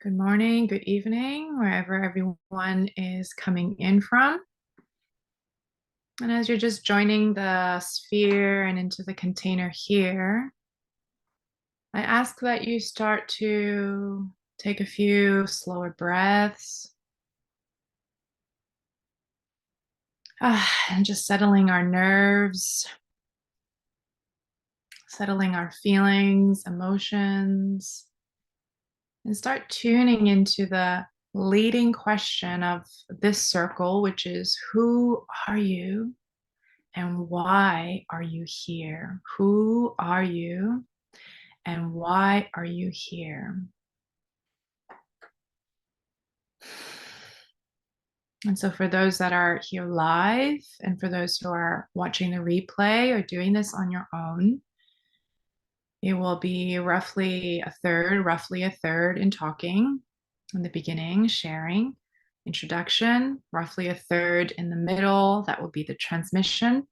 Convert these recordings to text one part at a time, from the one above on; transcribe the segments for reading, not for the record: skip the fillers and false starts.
Good morning, good evening, wherever everyone is coming in from. And as you're just joining the sphere and into the container here, I ask that you start to take a few slower breaths. And just settling our nerves, settling our feelings, emotions, and start tuning into the leading question of this circle, which is, who are you? And why are you here? Who are you? And why are you here? And so, for those that are here live, and for those who are watching the replay or doing this on your own, it will be roughly a third in talking in the beginning, sharing, introduction, roughly a third in the middle. That will be the transmission.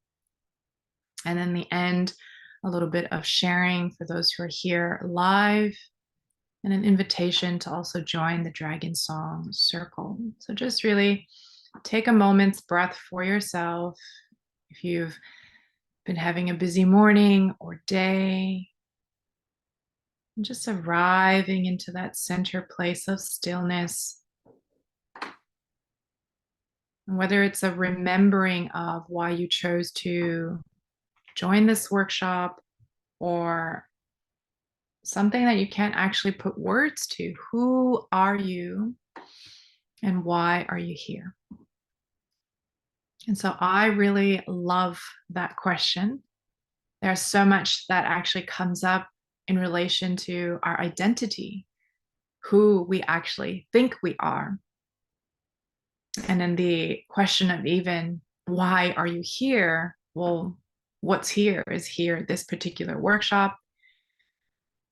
And then the end, a little bit of sharing for those who are here live, and an invitation to also join the DragonSong Circle. So just really take a moment's breath for yourself. If you've been having a busy morning or day, and just arriving into that center place of stillness. And whether it's a remembering of why you chose to join this workshop, or something that you can't actually put words to. Who are you and why are you here? And so I really love that question. There's so much that actually comes up in relation to our identity, who we actually think we are. And then the question of even, why are you here? Well, what's here is here, this particular workshop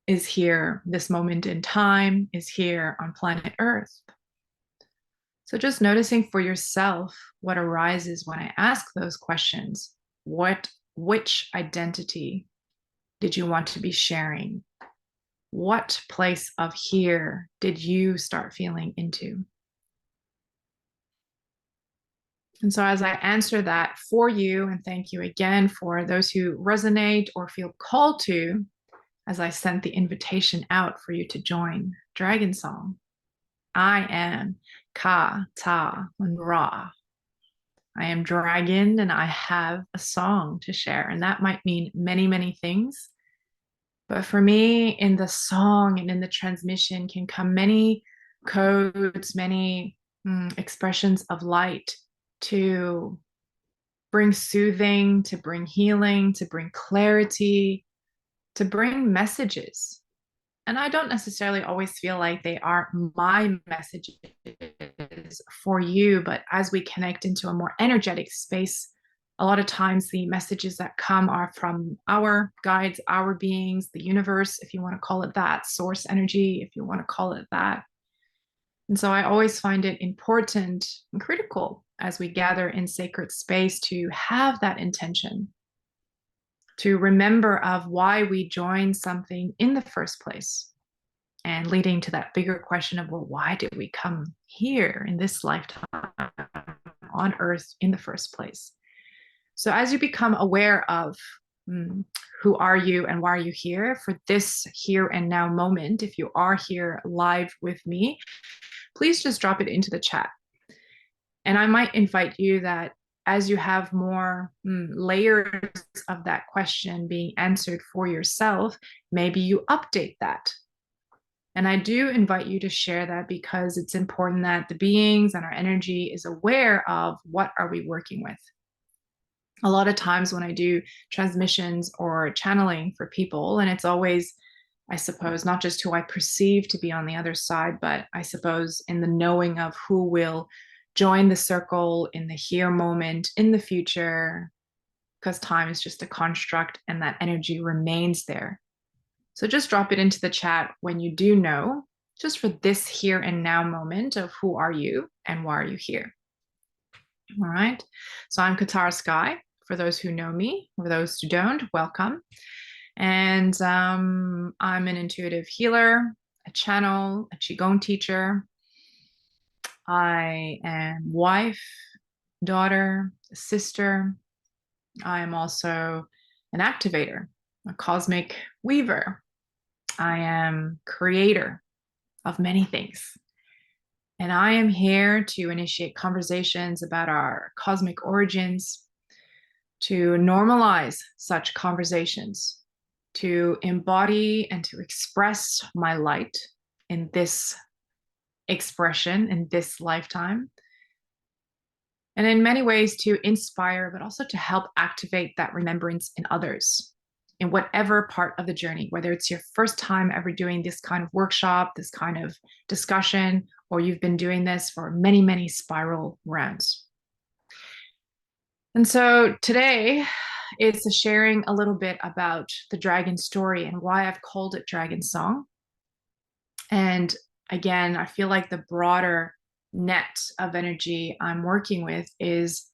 is here, this moment in time is here on planet Earth. So just noticing for yourself what arises when I ask those questions. Which identity did you want to be sharing? What place of here did you start feeling into? And so as I answer that for you, and thank you again for those who resonate or feel called to, as I sent the invitation out for you to join Dragon Song, I am Ka, Ta, and Ra. I am dragon and I have a song to share. And that might mean many, many things. But for me, in the song and in the transmission can come many codes, many expressions of light to bring soothing, to bring healing, to bring clarity, to bring messages. And I don't necessarily always feel like they are my messages for you, but as we connect into a more energetic space, a lot of times the messages that come are from our guides, our beings, the universe, if you want to call it that, source energy, if you want to call it that. And so I always find it important and critical as we gather in sacred space to have that intention, to remember of why we joined something in the first place, and leading to that bigger question of, well, why did we come here in this lifetime on Earth in the first place? So as you become aware of who are you and why are you here for this here and now moment, if you are here live with me, please just drop it into the chat. And I might invite you that as you have more layers of that question being answered for yourself, maybe you update that. And I do invite you to share that because it's important that the beings and our energy is aware of what are we working with. A lot of times when I do transmissions or channeling for people, and it's always, I suppose, not just who I perceive to be on the other side, but I suppose in the knowing of who will join the circle in the here moment, in the future, because time is just a construct and that energy remains there. So just drop it into the chat when you do know, just for this here and now moment of who are you and why are you here. All right. So I'm Katara Sky. For those who know me, for those who don't, welcome. And I'm an intuitive healer a channel, a qigong teacher. I am wife, daughter, sister. I am also an activator, a cosmic weaver. I am creator of many things. And I am here to initiate conversations about our cosmic origins, to normalize such conversations, to embody and to express my light in this expression, in this lifetime. And in many ways to inspire, but also to help activate that remembrance in others in whatever part of the journey, whether it's your first time ever doing this kind of workshop, this kind of discussion, or you've been doing this for many, many spiral rounds. And so today it's sharing a little bit about the dragon story and why I've called it Dragon Song. And again, I feel like the broader net of energy I'm working with is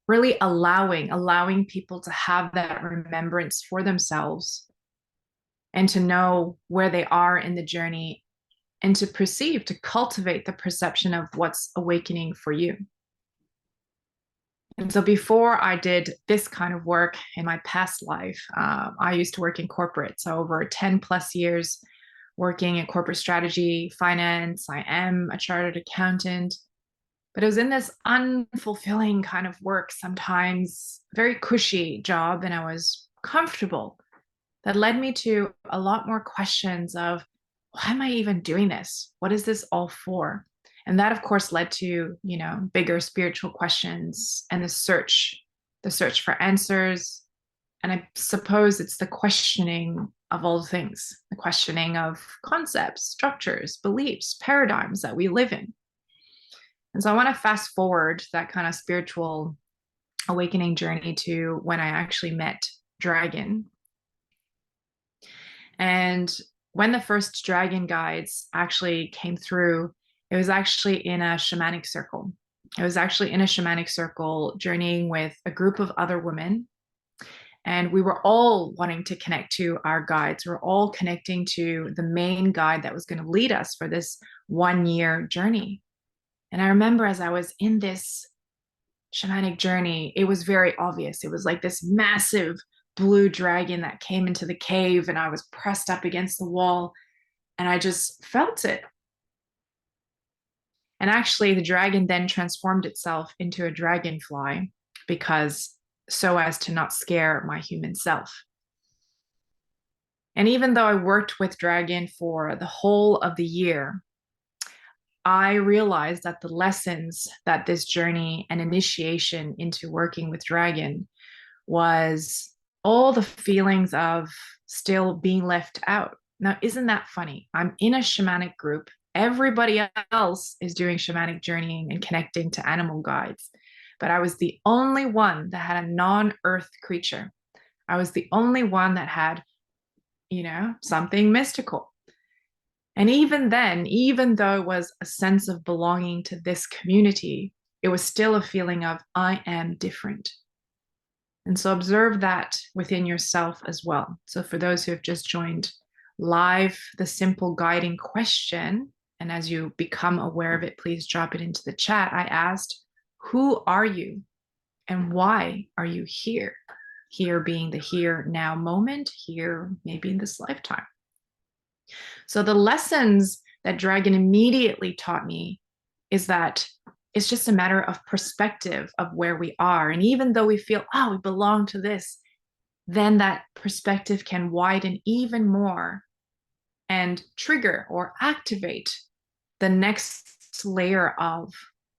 really allowing people to have that remembrance for themselves and to know where they are in the journey and to perceive, to cultivate the perception of what's awakening for you. And so before I did this kind of work in my past life, I used to work in corporate. So over 10 plus years working in corporate strategy, finance. I am a chartered accountant. But it was in this unfulfilling kind of work, sometimes very cushy job, and I was comfortable. That led me to a lot more questions of, why am I even doing this? What is this all for? And that, of course, led to, bigger spiritual questions and the search for answers. And I suppose it's the questioning of all things, the questioning of concepts, structures, beliefs, paradigms that we live in. And so I want to fast forward that kind of spiritual awakening journey to when I actually met Dragon. And when the first Dragon guides actually came through, it was actually in a shamanic circle. I was actually in a shamanic circle journeying with a group of other women. And we were all wanting to connect to our guides. We were all connecting to the main guide that was going to lead us for this 1 year journey. And I remember as I was in this shamanic journey, it was very obvious. It was like this massive blue dragon that came into the cave, and I was pressed up against the wall, and I just felt it. And actually, the dragon then transformed itself into a dragonfly because so as to not scare my human self. And even though I worked with Dragon for the whole of the year, I realized that the lessons that this journey and initiation into working with Dragon was all the feelings of still being left out. Now, isn't that funny? I'm in a shamanic group. Everybody else is doing shamanic journeying and connecting to animal guides. But I was the only one that had a non-earth creature. I was the only one that had, something mystical. And even then, even though it was a sense of belonging to this community, it was still a feeling of, I am different. And so observe that within yourself as well. So for those who have just joined live, the simple guiding question, and as you become aware of it, please drop it into the chat. I asked, who are you and why are you here? Here being the here now moment, here maybe in this lifetime. So the lessons that Dragon immediately taught me is that it's just a matter of perspective of where we are. And even though we feel, we belong to this, then that perspective can widen even more and trigger or activate the next layer of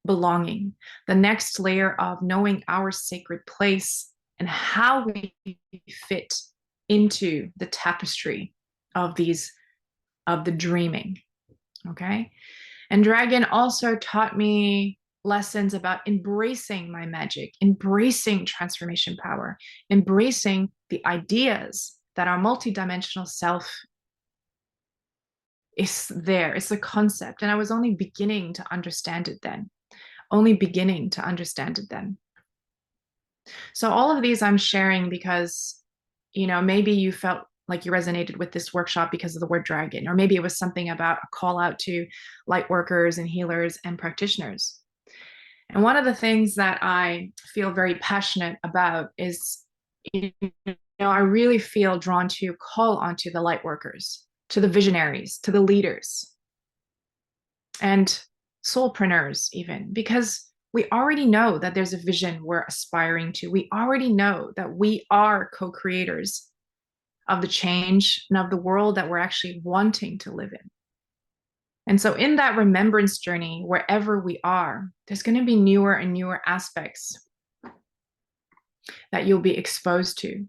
belonging, the next layer of knowing our sacred place and how we fit into the tapestry of the dreaming. Okay. And Dragon also taught me lessons about embracing my magic, embracing transformation power, embracing the ideas that our multidimensional self is there. It's a concept. And I was only beginning to understand it then. So all of these I'm sharing because, maybe you felt like you resonated with this workshop because of the word dragon, or maybe it was something about a call out to light workers and healers and practitioners. And one of the things that I feel very passionate about is, I really feel drawn to call onto the light workers, to the visionaries, to the leaders, and soulpreneurs even, because we already know that there's a vision we're aspiring to. We already know that we are co-creators of the change and of the world that we're actually wanting to live in. And so in that remembrance journey, wherever we are, there's going to be newer and newer aspects that you'll be exposed to.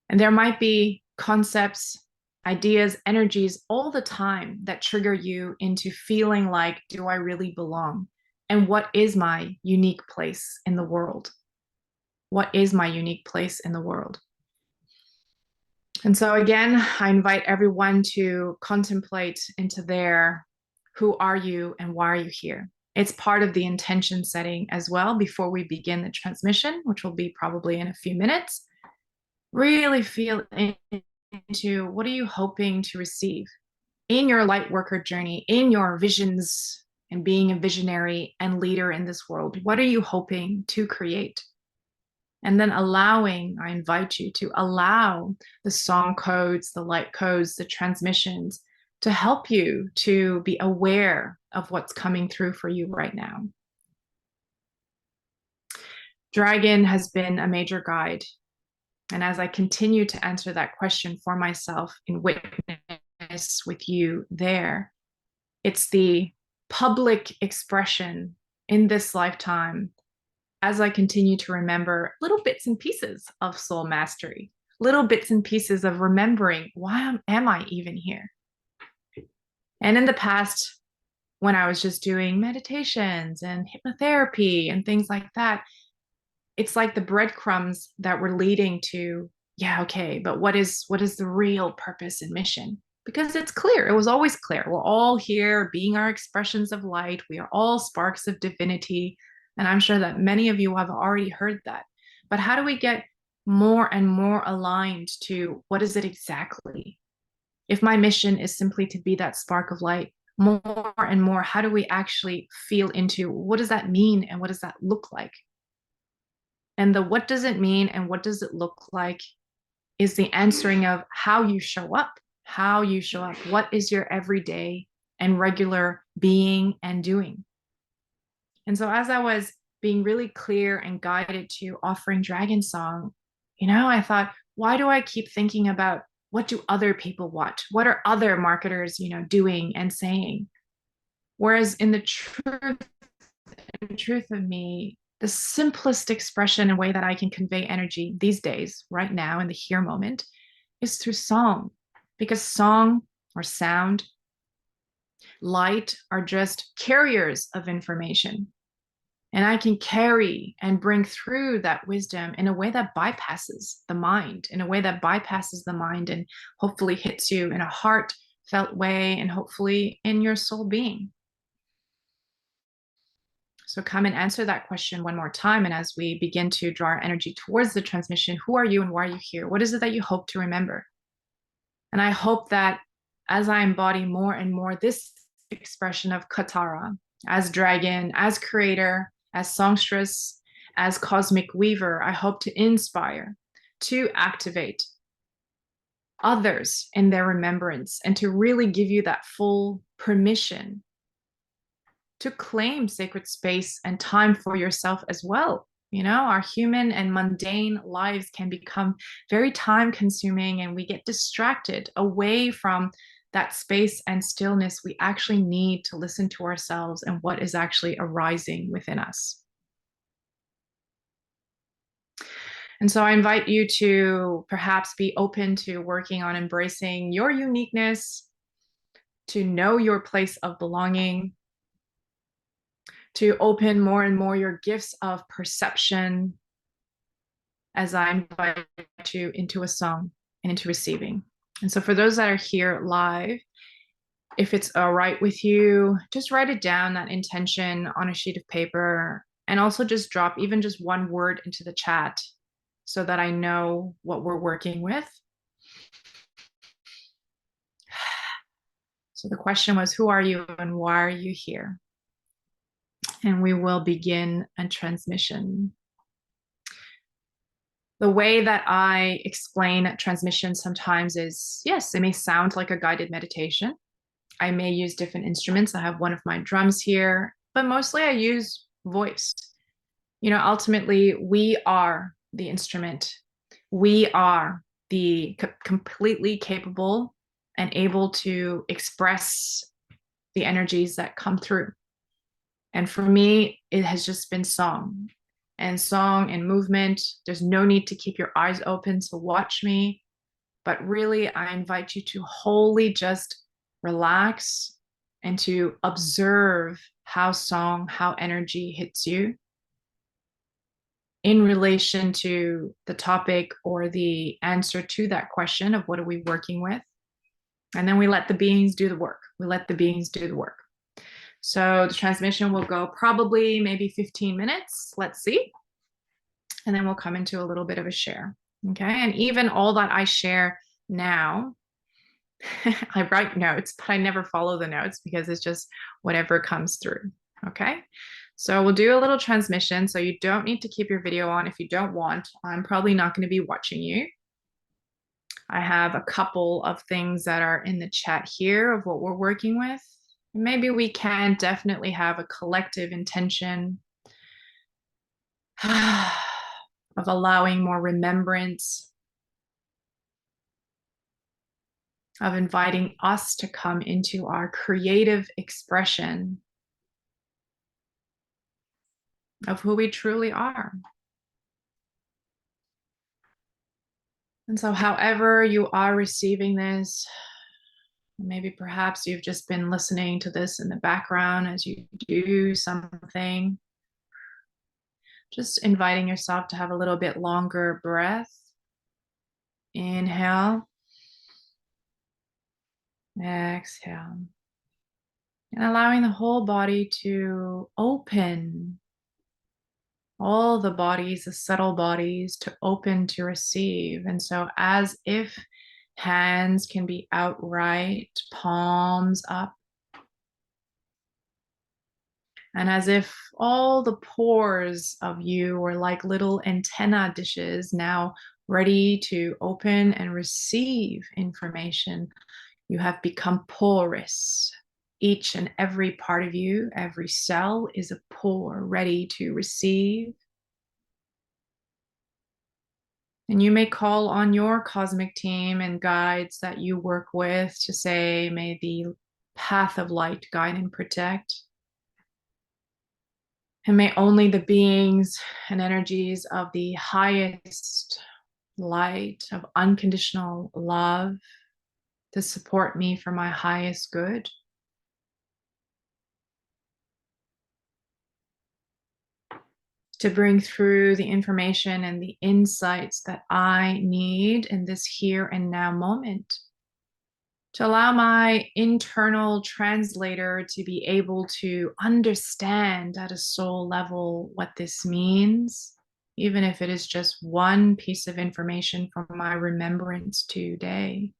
And there might be concepts, ideas, energies all the time that trigger you into feeling like, do I really belong? And what is my unique place in the world? What is my unique place in the world? And so again, I invite everyone to contemplate into their, who are you and why are you here? It's part of the intention setting as well before we begin the transmission, which will be probably in a few minutes. Really feel into what are you hoping to receive in your light worker journey, in your visions and being a visionary and leader in this world. What are you hoping to create? And then I invite you to allow the song codes, the light codes, the transmissions to help you to be aware of what's coming through for you right now. Dragon has been a major guide. And as I continue to answer that question for myself in witness with you there, it's the public expression in this lifetime as I continue to remember little bits and pieces of soul mastery, little bits and pieces of remembering, why am I even here? And in the past, when I was just doing meditations and hypnotherapy and things like that, it's like the breadcrumbs that were leading to, yeah, okay, but what is the real purpose and mission? Because it's clear, it was always clear. We're all here being our expressions of light. We are all sparks of divinity. And I'm sure that many of you have already heard that. But how do we get more and more aligned to what is it exactly? If my mission is simply to be that spark of light, more and more, how do we actually feel into what does that mean and what does that look like? And the what does it mean and what does it look like is the answering of how you show up, how you show up. What is your everyday and regular being and doing? And so as I was being really clear and guided to offering Dragon Song, I thought, why do I keep thinking about what do other people want? What are other marketers, doing and saying? Whereas in the truth of me, the simplest expression and way that I can convey energy these days, right now in the here moment, is through song. Because song or sound, light are just carriers of information. And I can carry and bring through that wisdom in a way that bypasses the mind, and hopefully hits you in a heartfelt way and hopefully in your soul being. So come and answer that question one more time. And as we begin to draw our energy towards the transmission, who are you and why are you here? What is it that you hope to remember? And I hope that as I embody more and more this expression of Katara, as dragon, as creator, as songstress, as cosmic weaver, I hope to inspire, to activate others in their remembrance, and to really give you that full permission to claim sacred space and time for yourself as well. Our human and mundane lives can become very time consuming, and we get distracted away from that space and stillness we actually need to listen to ourselves and what is actually arising within us. And so I invite you to perhaps be open to working on embracing your uniqueness, to know your place of belonging, to open more and more your gifts of perception as I invite you into a song and into receiving. And so for those that are here live, if it's all right with you, just write it down, that intention on a sheet of paper, and also just drop even just one word into the chat so that I know what we're working with. So the question was, who are you and why are you here? And we will begin a transmission. The way that I explain transmission sometimes is, yes, it may sound like a guided meditation. I may use different instruments. I have one of my drums here, but mostly I use voice. You know, ultimately, we are the instrument. We are the completely capable and able to express the energies that come through. And for me, it has just been song and movement. There's no need to keep your eyes open to watch me, but really, I invite you to wholly just relax and to observe how song, how energy hits you in relation to the topic or the answer to that question of what are we working with. And then we let the beings do the work. We let the beings do the work. So the transmission will go probably maybe 15 minutes. Let's see. And then we'll come into a little bit of a share. Okay. And even all that I share now, I write notes, but I never follow the notes because it's just whatever comes through. Okay. So we'll do a little transmission. So you don't need to keep your video on if you don't want. I'm probably not going to be watching you. I have a couple of things that are in the chat here of what we're working with. Maybe we can definitely have a collective intention of allowing more remembrance, of inviting us to come into our creative expression of who we truly are. And so, however you are receiving this, maybe perhaps you've just been listening to this in the background as you do something, just inviting yourself to have a little bit longer breath. Inhale, exhale, and allowing the whole body to open. All the bodies, the subtle bodies, to open to receive. And so, as if hands can be outright, palms up, and as if all the pores of you were like little antenna dishes now ready to open and receive information, you have become porous. Each and every part of you, every cell is a pore ready to receive. And you may call on your cosmic team and guides that you work with to say, may the path of light guide and protect. And may only the beings and energies of the highest light, of unconditional love, to support me for my highest good. To bring through the information and the insights that I need in this here and now moment. To allow my internal translator to be able to understand at a soul level what this means, even if it is just one piece of information from my remembrance today.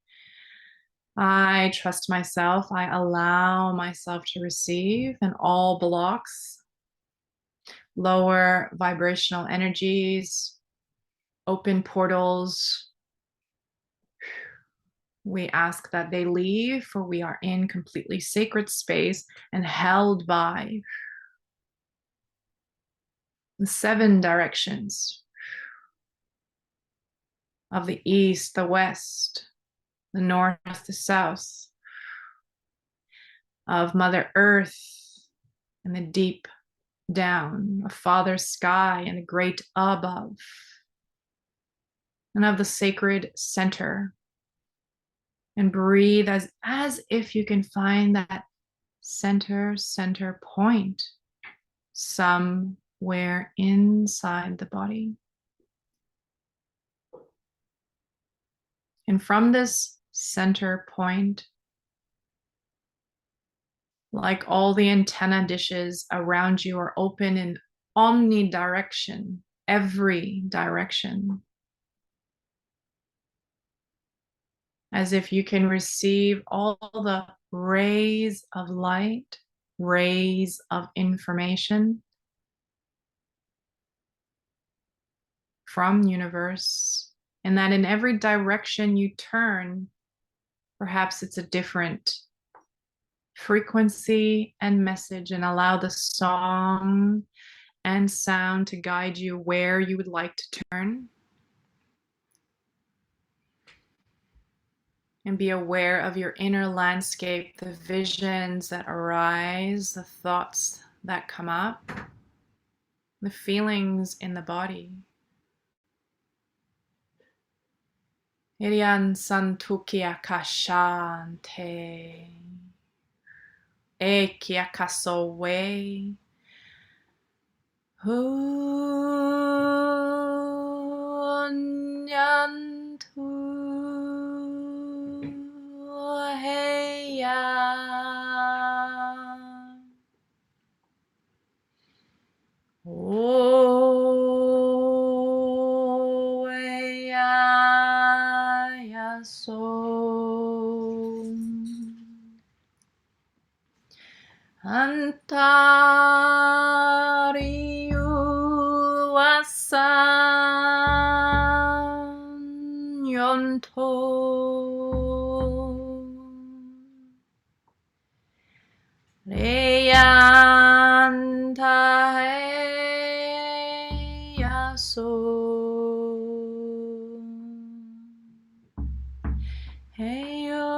I trust myself. I allow myself to receive, and all blocks, lower vibrational energies, open portals, we ask that they leave, for we are in completely sacred space and held by the 7 directions of the east, the west, the north, the south, of Mother Earth and the deep down, of Father Sky and the great above, and of the sacred center. And breathe as if you can find that center point somewhere inside the body. And from this center point, like all the antenna dishes around you are open in omnidirection, every direction. As if you can receive all the rays of light, rays of information from universe, and that in every direction you turn, perhaps it's a different frequency and message, and allow the song and sound to guide you where you would like to turn. And be aware of your inner landscape, the visions that arise, the thoughts that come up, the feelings in the body. Irian santukia kashante. Ekia kasowe. Hunyantu. Heya. Oh, ya so. Antariyu wasan yonto. Reyanta heya so. Heyo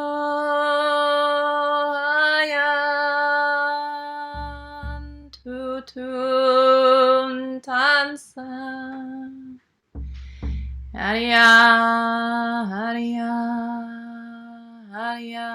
ayan tutun tansa. Hariya, hariya, hariya.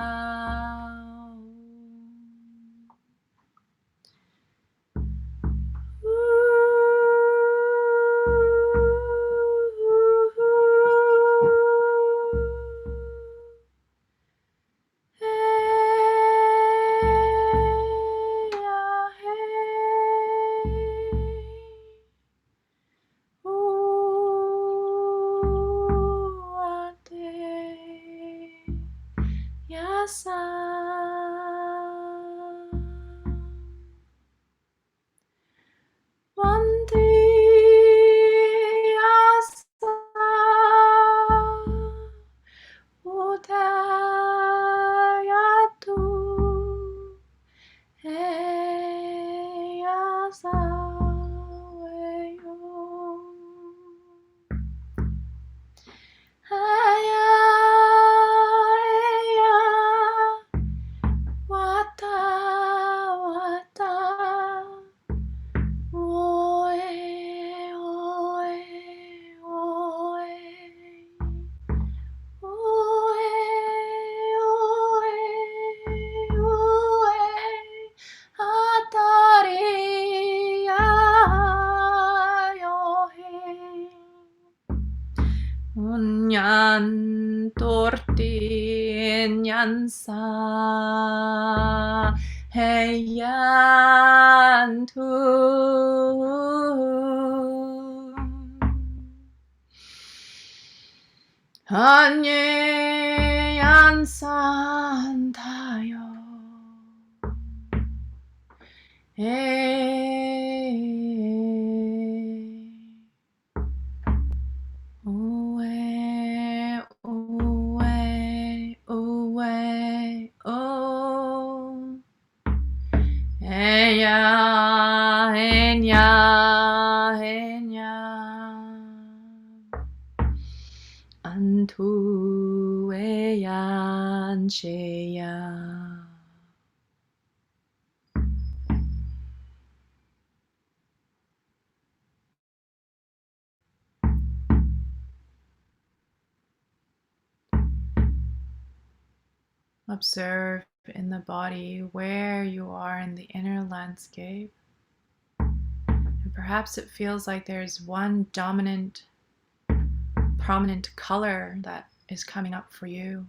Unyan torti nyansa heyantu hanye yansantayo Antu eyan sheya. Observe in the body where you are in the inner landscape. And perhaps it feels like there's one dominant, prominent color that is coming up for you.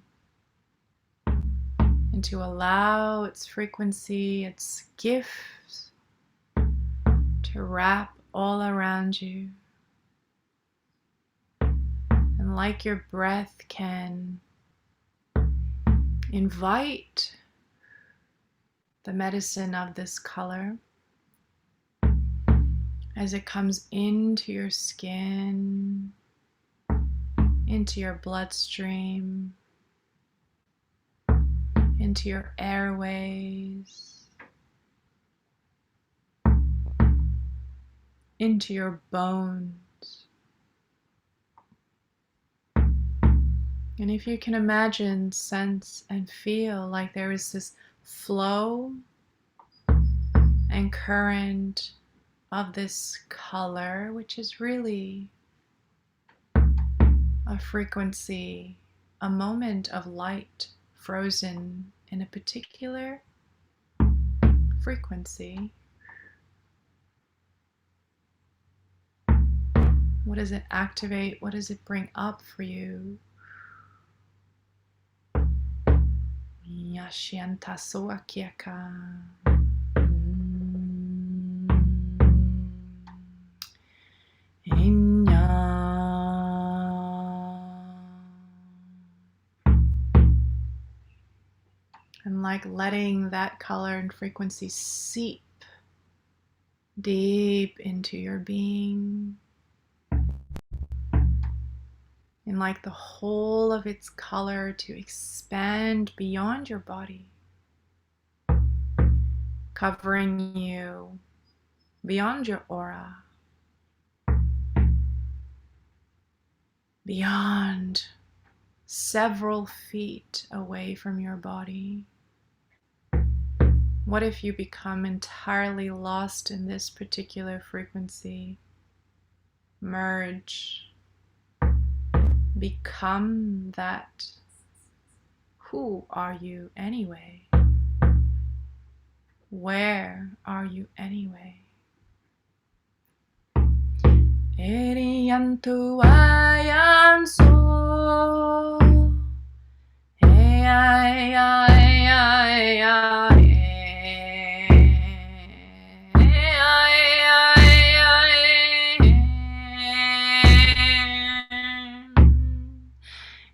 And to allow its frequency, its gifts to wrap all around you. And like your breath can invite the medicine of this color as it comes into your skin, into your bloodstream, into your airways, into your bones. And if you can imagine, sense, and feel like there is this flow and current of this color, which is really a frequency, a moment of light frozen in a particular frequency. What does it activate? What does it bring up for you? Yashianta soakiaka. And like letting that color and frequency seep deep into your being. And like the whole of its color to expand beyond your body, covering you beyond your aura, beyond several feet away from your body. What if you become entirely lost in this particular frequency? Merge. Become that. Who are you anyway? Where are you anyway? Eriyantu ayanso. Hey, ay, ay, ay, ay.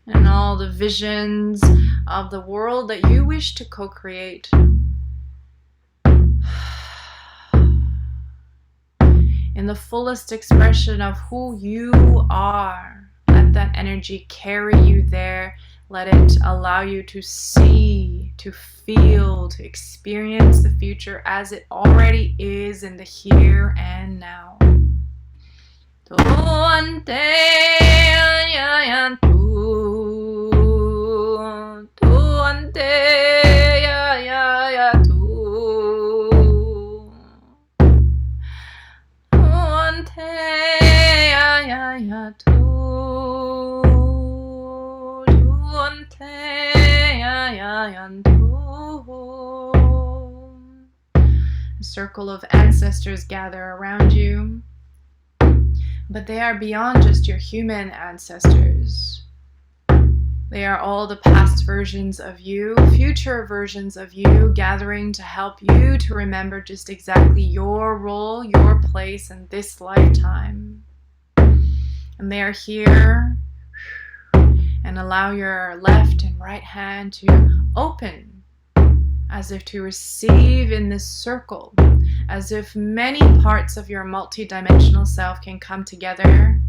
And all the visions of the world that you wish to co-create. In the fullest expression of who you are. Let that energy carry you there. Let it allow you to see, to feel, to experience the future as it already is in the here and now. A circle of ancestors gather around you, but they are beyond just your human ancestors. They are all the past versions of you, future versions of you, gathering to help you to remember just exactly your role, your place in this lifetime. And they are here, and allow your left and right hand to open as if to receive in this circle, as if many parts of your multidimensional self can come together,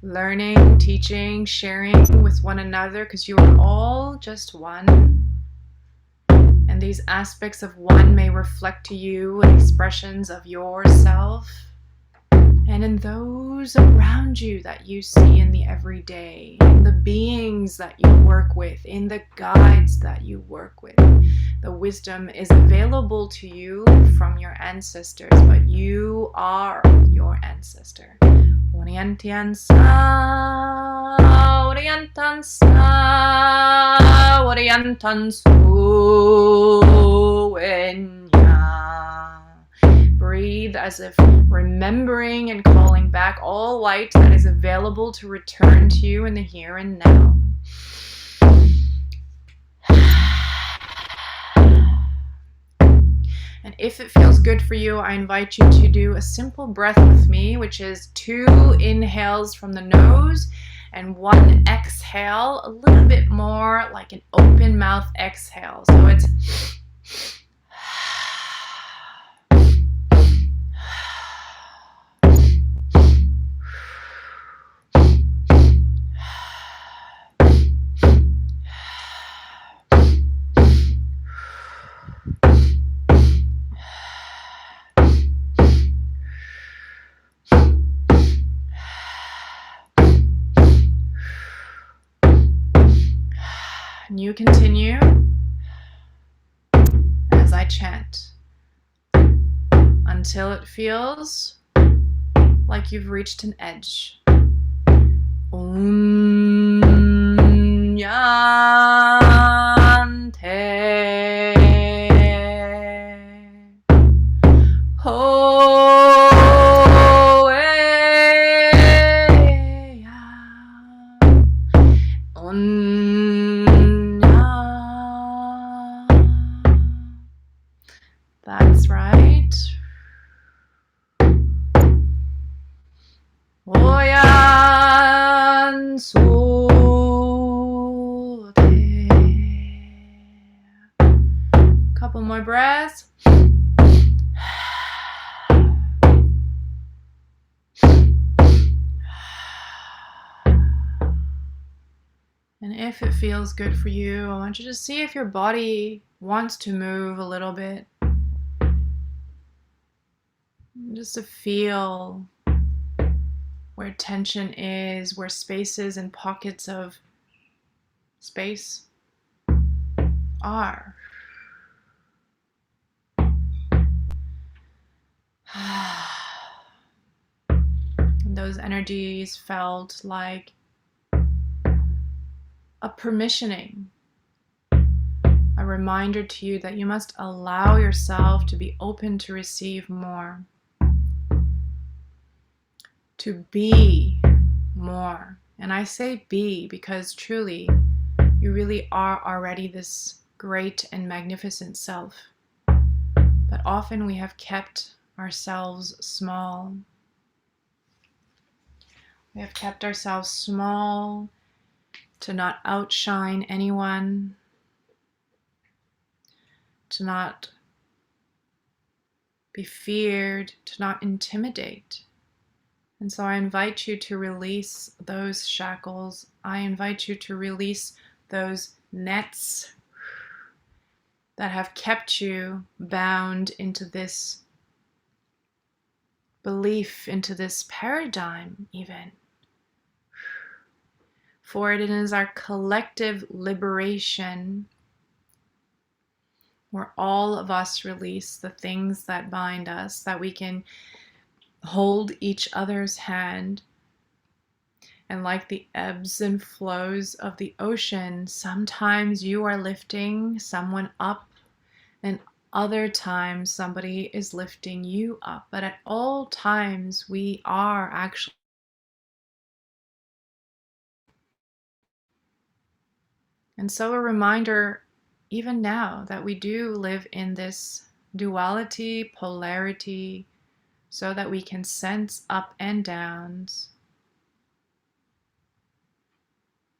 learning, teaching, sharing with one another, because you are all just one. And these aspects of one may reflect to you expressions of yourself. And in those around you that you see in the everyday, in the beings that you work with, in the guides that you work with, the wisdom is available to you from your ancestors, but you are your ancestor. Orientansa, orientansa, orientansu, breathe as if remembering and calling back all light that is available to return to you in the here and now. And if it feels good for you, I invite you to do a simple breath with me, which is 2 inhales from the nose and 1 exhale, a little bit more like an open mouth exhale. So it's you continue as I chant until it feels like you've reached an edge. Om Yante Ho That's right. Oyan Sute. Couple more breaths. And if it feels good for you, I want you to see if your body wants to move a little bit. Just to feel where tension is, where spaces and pockets of space are. Those energies felt like a permissioning, a reminder to you that you must allow yourself to be open to receive more, to be more. And I say be because truly, you really are already this great and magnificent self. But often we have kept ourselves small. We have kept ourselves small to not outshine anyone, to not be feared, to not intimidate. And so I invite you to release those shackles. I invite you to release those nets that have kept you bound into this belief, into this paradigm even. For it is our collective liberation where all of us release the things that bind us, that we can hold each other's hand. And like the ebbs and flows of the ocean, sometimes you are lifting someone up, and other times somebody is lifting you up. But at all times, we are actually. And so a reminder, even now, that we do live in this duality, polarity, so that we can sense up and downs,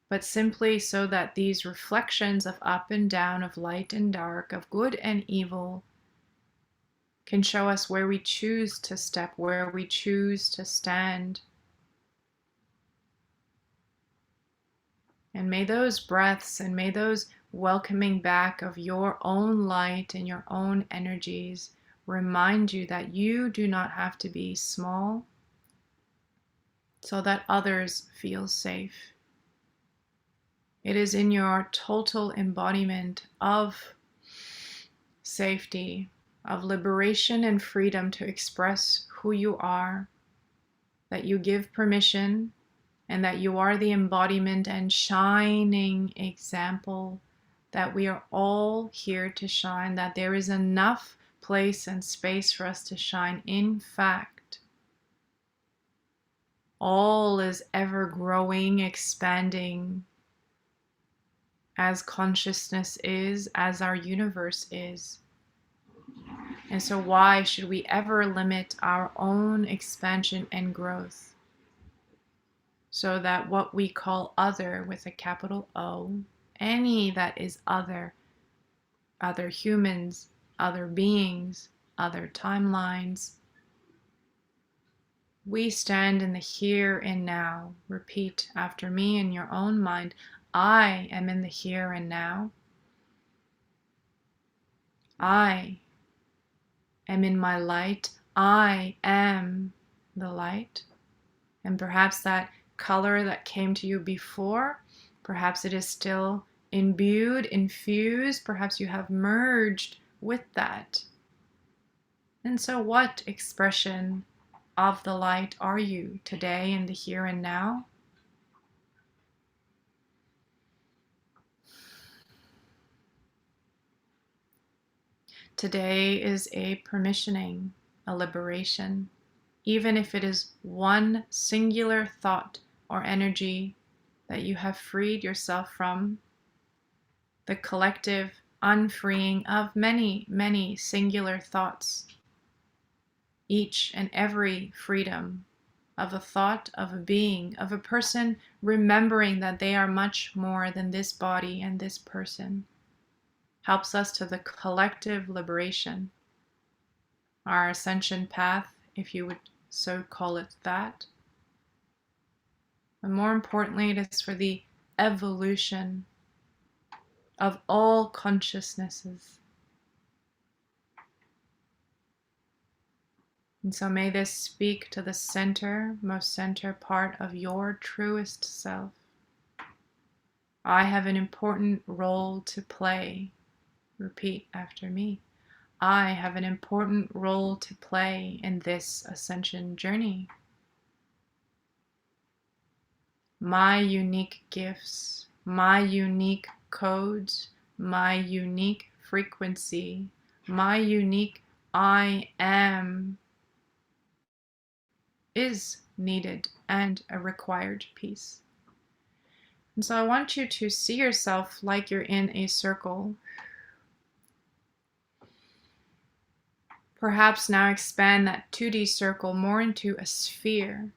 but simply so that these reflections of up and down, of light and dark, of good and evil, can show us where we choose to step, where we choose to stand. And may those breaths and may those welcoming back of your own light and your own energies remind you that you do not have to be small so that others feel safe. It is in your total embodiment of safety, of liberation and freedom to express who you are, that you give permission, and that you are the embodiment and shining example that we are all here to shine, that there is enough place and space for us to shine. In fact, all is ever growing, expanding, as consciousness is, as our universe is. And so why should we ever limit our own expansion and growth? So that what we call other with a capital O, any that is other humans, other beings, other timelines, we stand in the here and now. Repeat after me in your own mind. I am in the here and now. I am in my light. I am the light. And perhaps that color that came to you before, perhaps it is still imbued, infused, perhaps you have merged with that. And so, what expression of the light are you today in the here and now? Today is a permissioning, a liberation, even if it is one singular thought or energy that you have freed yourself from, the collective unfreeing of many, many singular thoughts, each and every freedom of a thought, of a being, of a person, remembering that they are much more than this body and this person, helps us to the collective liberation, our ascension path, if you would so call it that. But more importantly, it is for the evolution of all consciousnesses. And so may this speak to the center, most center part of your truest self. I have an important role to play. Repeat after me. I have an important role to play in this ascension journey. My unique gifts, my unique codes, my unique frequency, my unique I am is needed and a required piece. And so I want you to see yourself like you're in a circle. Perhaps now expand that 2D circle more into a sphere.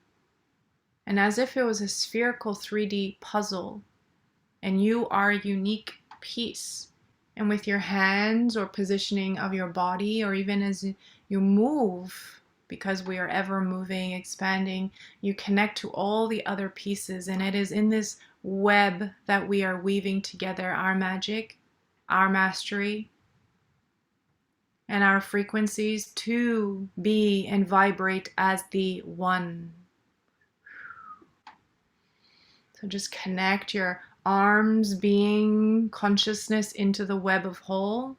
And as if it was a spherical 3D puzzle, and you are a unique piece. And with your hands or positioning of your body, or even as you move, because we are ever moving, expanding, you connect to all the other pieces. And it is in this web that we are weaving together our magic, our mastery, and our frequencies to be and vibrate as the one. So just connect your arms, being, consciousness into the web of whole.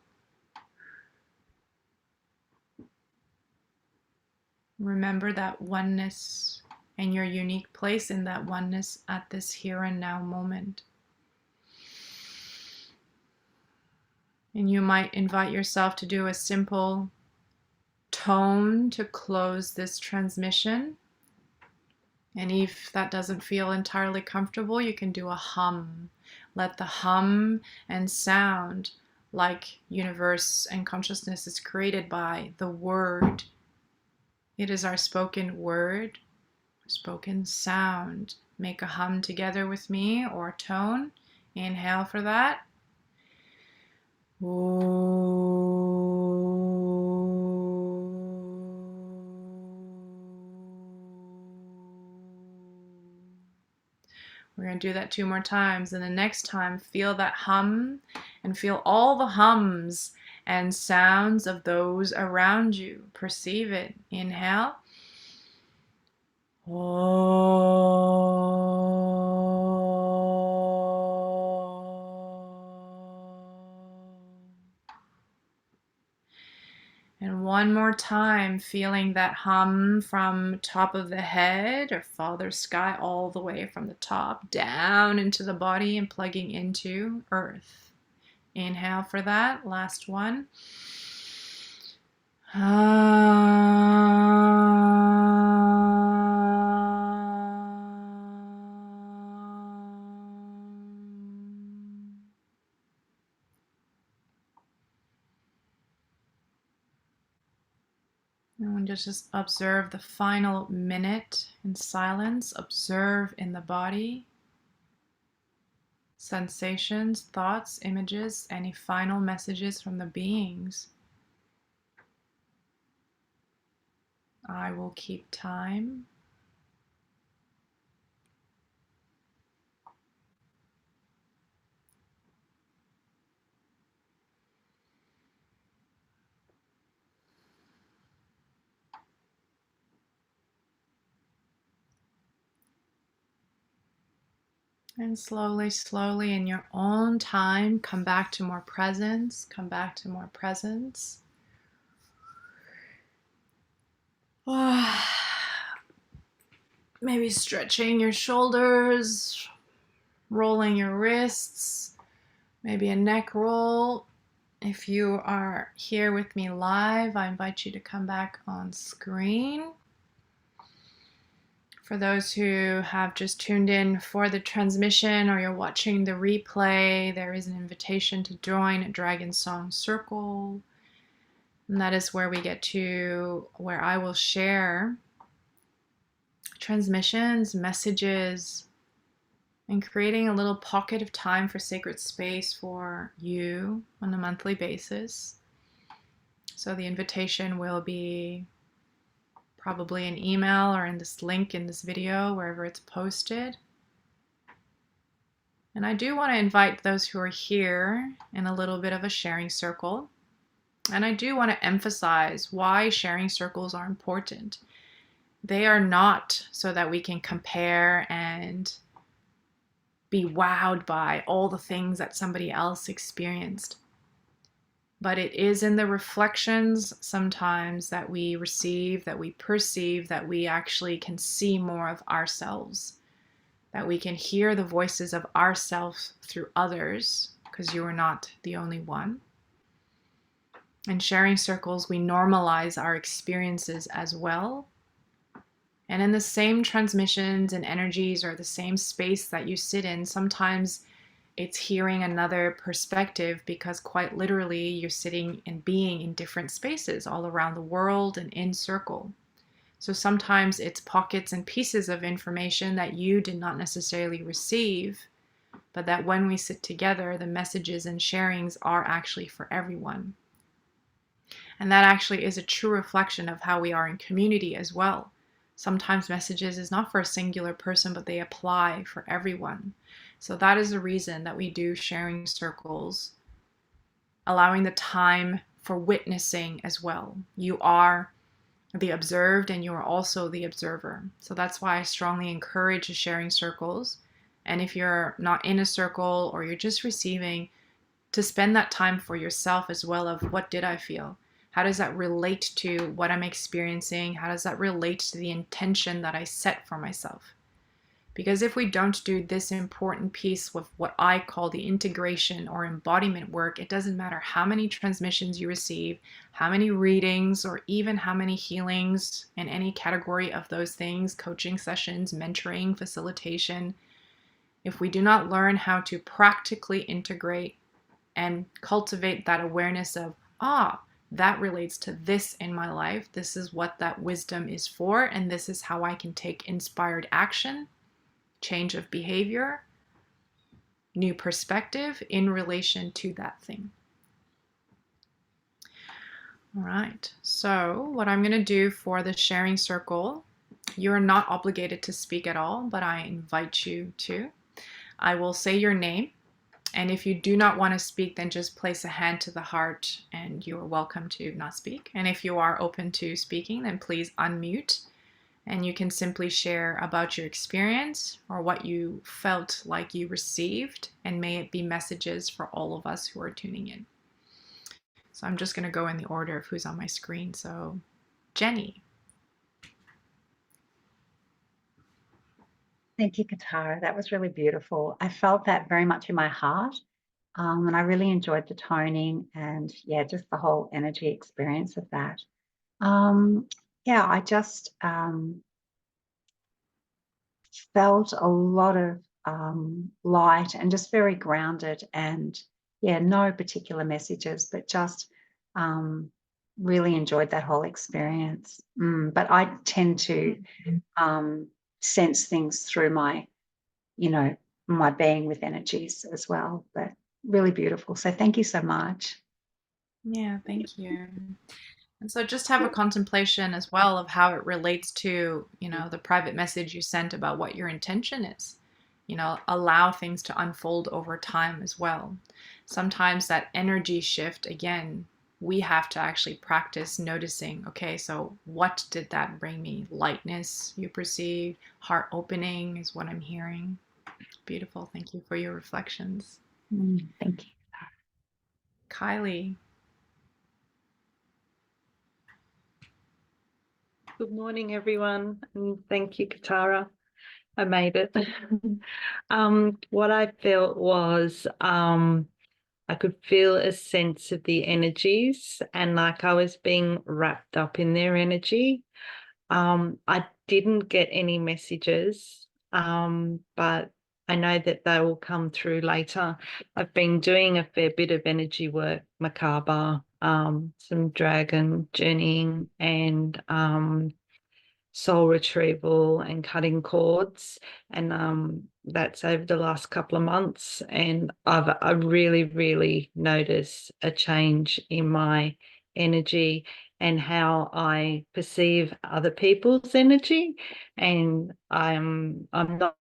Remember that oneness and your unique place in that oneness at this here and now moment. And you might invite yourself to do a simple tone to close this transmission. And if that doesn't feel entirely comfortable, you can do a hum. Let the hum and sound, like universe and consciousness is created by the word. It is our spoken word, spoken sound. Make a hum together with me or tone. Inhale for that. We're going to do that 2 more times. And the next time, feel that hum and feel all the hums and sounds of those around you. Perceive it. Inhale. And one more time, feeling that hum from top of the head or Father Sky all the way from the top down into the body and plugging into earth. Inhale for that. Last one. And just observe the final minute in silence. Observe in the body. Sensations, thoughts, images, any final messages from the beings. I will keep time. And slowly, slowly, in your own time, come back to more presence. Come back to more presence. Maybe stretching your shoulders, rolling your wrists, maybe a neck roll. If you are here with me live, I invite you to come back on screen. For those who have just tuned in for the transmission or you're watching the replay, there is an invitation to join DragonSong Circle. And that is where we get to where I will share transmissions, messages, and creating a little pocket of time for sacred space for you on a monthly basis. So the invitation will be probably an email or in this link in this video, wherever it's posted. And I do want to invite those who are here in a little bit of a sharing circle. And I do want to emphasize why sharing circles are important. They are not so that we can compare and be wowed by all the things that somebody else experienced. But it is in the reflections sometimes that we receive, that we perceive, that we actually can see more of ourselves, that we can hear the voices of ourselves through others, because you are not the only one. In sharing circles, we normalize our experiences as well. And in the same transmissions and energies or the same space that you sit in, sometimes it's hearing another perspective, because quite literally you're sitting and being in different spaces all around the world and in circle. So sometimes it's pockets and pieces of information that you did not necessarily receive, but that when we sit together, the messages and sharings are actually for everyone. And that actually is a true reflection of how we are in community as well. Sometimes messages is not for a singular person, but they apply for everyone. So that is the reason that we do sharing circles, allowing the time for witnessing as well. You are the observed and you are also the observer. So that's why I strongly encourage sharing circles. And if you're not in a circle or you're just receiving, to spend that time for yourself as well of what did I feel? How does that relate to what I'm experiencing? How does that relate to the intention that I set for myself? Because if we don't do this important piece with what I call the integration or embodiment work, it doesn't matter how many transmissions you receive, how many readings, or even how many healings in any category of those things, coaching sessions, mentoring, facilitation. If we do not learn how to practically integrate and cultivate that awareness of, that relates to this in my life. This is what that wisdom is for, and this is how I can take inspired action, change of behavior, new perspective in relation to that thing. All right, so what I'm going to do for the sharing circle, you're not obligated to speak at all, but I invite you to. I will say your name. And if you do not want to speak, then just place a hand to the heart and you are welcome to not speak. And if you are open to speaking, then please unmute and you can simply share about your experience or what you felt like you received, and may it be messages for all of us who are tuning in. So I'm just going to go in the order of who's on my screen. So Jenny. Thank you, Katara. That was really beautiful. I felt that very much in my heart. And I really enjoyed the toning and just the whole energy experience of that. I just felt a lot of light and just very grounded, and no particular messages, but just really enjoyed that whole experience. But I tend to sense things through my my being with energies as well, but really beautiful. So thank you so much. Yeah, thank you. And so just have a contemplation as well of how it relates to, the private message you sent about what your intention is. Allow things to unfold over time as well. Sometimes that energy shift, again, we have to actually practice noticing, okay, so what did that bring me? Lightness you perceive, heart opening is what I'm hearing. Beautiful. Thank you for your reflections. Thank you. Kylie. Good morning, everyone, and thank you, Katara. I made it. What I felt was I could feel a sense of the energies, and like I was being wrapped up in their energy. I didn't get any messages, but I know that they will come through later. I've been doing a fair bit of energy work, macabre, some dragon journeying, and soul retrieval and cutting cords, and that's over the last couple of months, and I really noticed a change in my energy and how I perceive other people's energy, and I'm not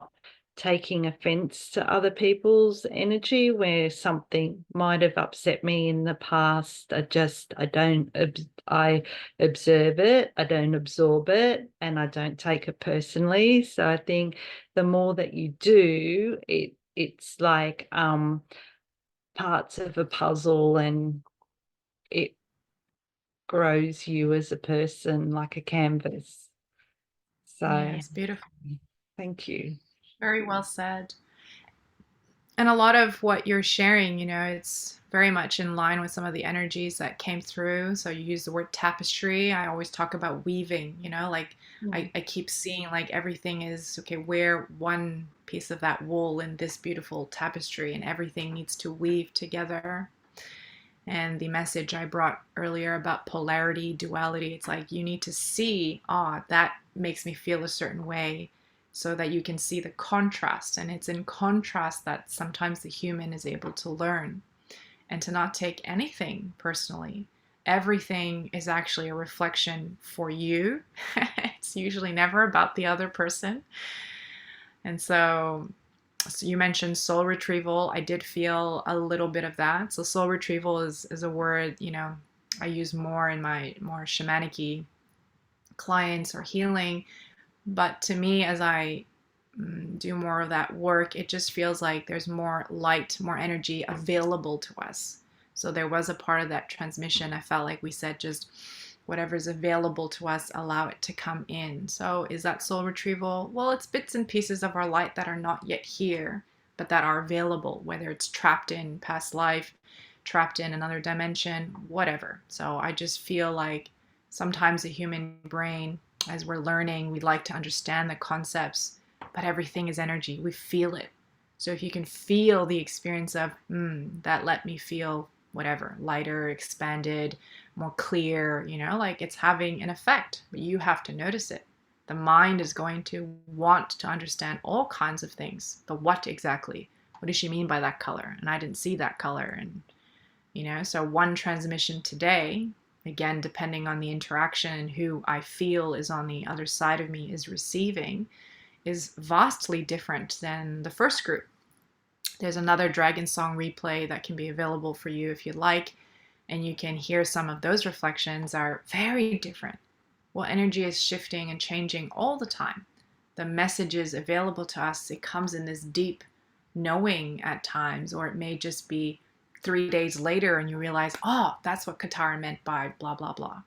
taking offense to other people's energy where something might have upset me in the past. I observe it, I don't absorb it, and I don't take it personally. So I think the more that you do it, it's like parts of a puzzle, and it grows you as a person like a canvas. So Yes, beautiful. thank you. Very well said. And a lot of what you're sharing, it's very much in line with some of the energies that came through. So you use the word tapestry. I always talk about weaving, like I keep seeing like everything is okay, wear one piece of that wool in this beautiful tapestry, and everything needs to weave together. And the message I brought earlier about polarity, duality, it's like you need to see, that makes me feel a certain way, so that you can see the contrast. And it's in contrast that sometimes the human is able to learn and to not take anything personally. Everything is actually a reflection for you. It's usually never about the other person. And so you mentioned soul retrieval. I did feel a little bit of that. So soul retrieval is a word, I use more in my more shamanic clients or healing. But to me, as I do more of that work, it just feels like there's more light, more energy available to us. So there was a part of that transmission. I felt like we said, just whatever's available to us, allow it to come in. So is that soul retrieval? Well, it's bits and pieces of our light that are not yet here, but that are available, whether it's trapped in past life, trapped in another dimension, whatever. So I just feel like sometimes the human brain, as we're learning, we like to understand the concepts, but everything is energy. We feel it. So if you can feel the experience of, that let me feel whatever, lighter, expanded, more clear, like it's having an effect, but you have to notice it. The mind is going to want to understand all kinds of things. The what exactly? What does she mean by that color? And I didn't see that color. And, so one transmission today, again, depending on the interaction and who I feel is on the other side of me is receiving, is vastly different than the first group. There's another DragonSong replay that can be available for you if you'd like, and you can hear some of those reflections are very different. Well, energy is shifting and changing all the time. The messages available to us, it comes in this deep knowing at times, or it may just be 3 days later and you realize, that's what Katara meant by blah, blah, blah.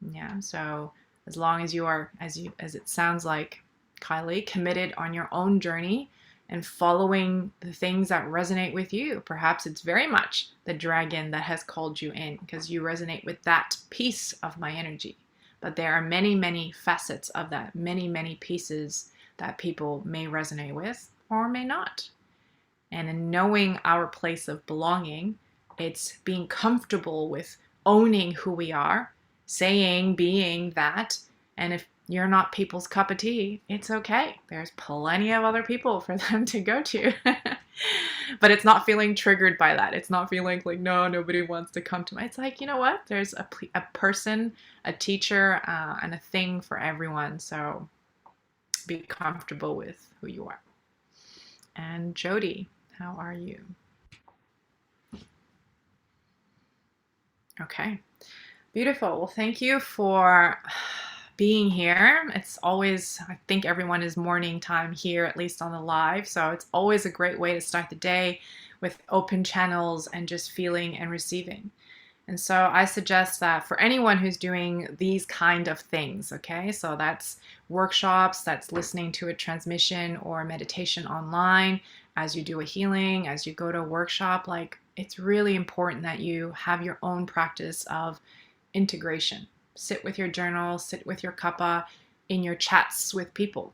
Yeah, so as long as you are, as it sounds like, Kylie, committed on your own journey and following the things that resonate with you. Perhaps it's very much the dragon that has called you in because you resonate with that piece of my energy. But there are many, many facets of that, many, many pieces that people may resonate with or may not. And in knowing our place of belonging, it's being comfortable with owning who we are, saying, being that. And if you're not people's cup of tea, it's okay. There's plenty of other people for them to go to. But it's not feeling triggered by that. It's not feeling like, no, nobody wants to come to me. It's like, you know what? There's a person, a teacher, and a thing for everyone. So be comfortable with who you are. And Jody, how are you? Okay, beautiful. Well, thank you for being here. It's always, I think everyone is morning time here, at least on the live. So it's always a great way to start the day with open channels and just feeling and receiving. And so I suggest that for anyone who's doing these kind of things, okay, so that's workshops, that's listening to a transmission or meditation online, as you do a healing, as you go to a workshop, like it's really important that you have your own practice of integration. Sit with your journal, sit with your kappa in your chats with people,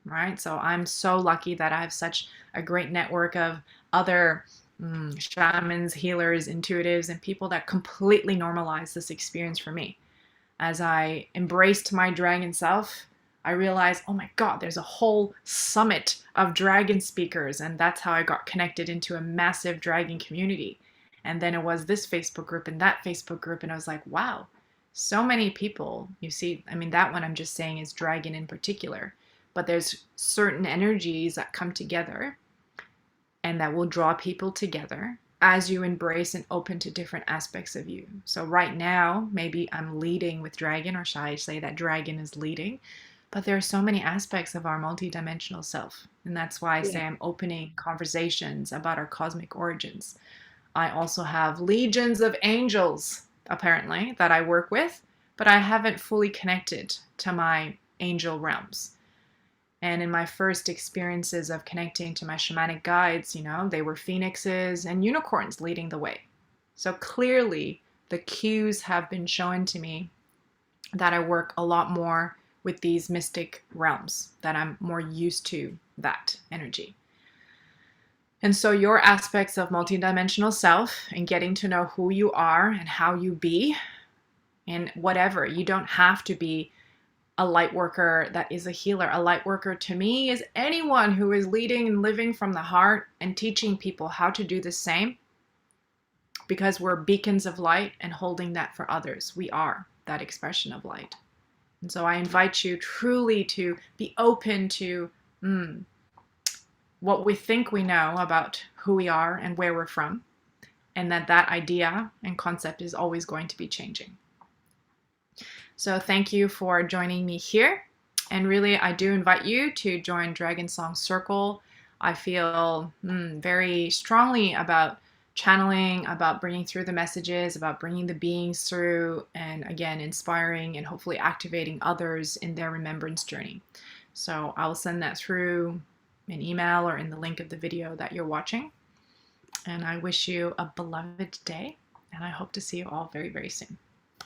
right? So I'm so lucky that I have such a great network of other shamans, healers, intuitives, and people that completely normalize this experience for me. As I embraced my dragon self, I realized, oh my God, there's a whole summit of dragon speakers. And that's how I got connected into a massive dragon community. And then it was this Facebook group and that Facebook group. And I was like, wow, so many people. You see, I mean, that one I'm just saying is dragon in particular. But there's certain energies that come together and that will draw people together as you embrace and open to different aspects of you. So right now, maybe I'm leading with dragon, or shall I say that dragon is leading, but there are so many aspects of our multidimensional self. And that's why I say I'm opening conversations about our cosmic origins. I also have legions of angels, apparently, that I work with, but I haven't fully connected to my angel realms. And in my first experiences of connecting to my shamanic guides, you know, they were phoenixes and unicorns leading the way. So clearly the cues have been shown to me that I work a lot more with these mystic realms, that I'm more used to that energy. And so your aspects of multidimensional self and getting to know who you are and how you be, and whatever, you don't have to be a light worker that is a healer. A light worker to me is anyone who is leading and living from the heart and teaching people how to do the same, because we're beacons of light and holding that for others. We are that expression of light. And so I invite you truly to be open to what we think we know about who we are and where we're from, and that idea and concept is always going to be changing. So thank you for joining me here. And really, I do invite you to join DragonSong Circle. I feel very strongly about channeling, about bringing through the messages, about bringing the beings through, and again, inspiring and hopefully activating others in their remembrance journey. So I'll send that through an email or in the link of the video that you're watching. And I wish you a beloved day, and I hope to see you all very, very soon.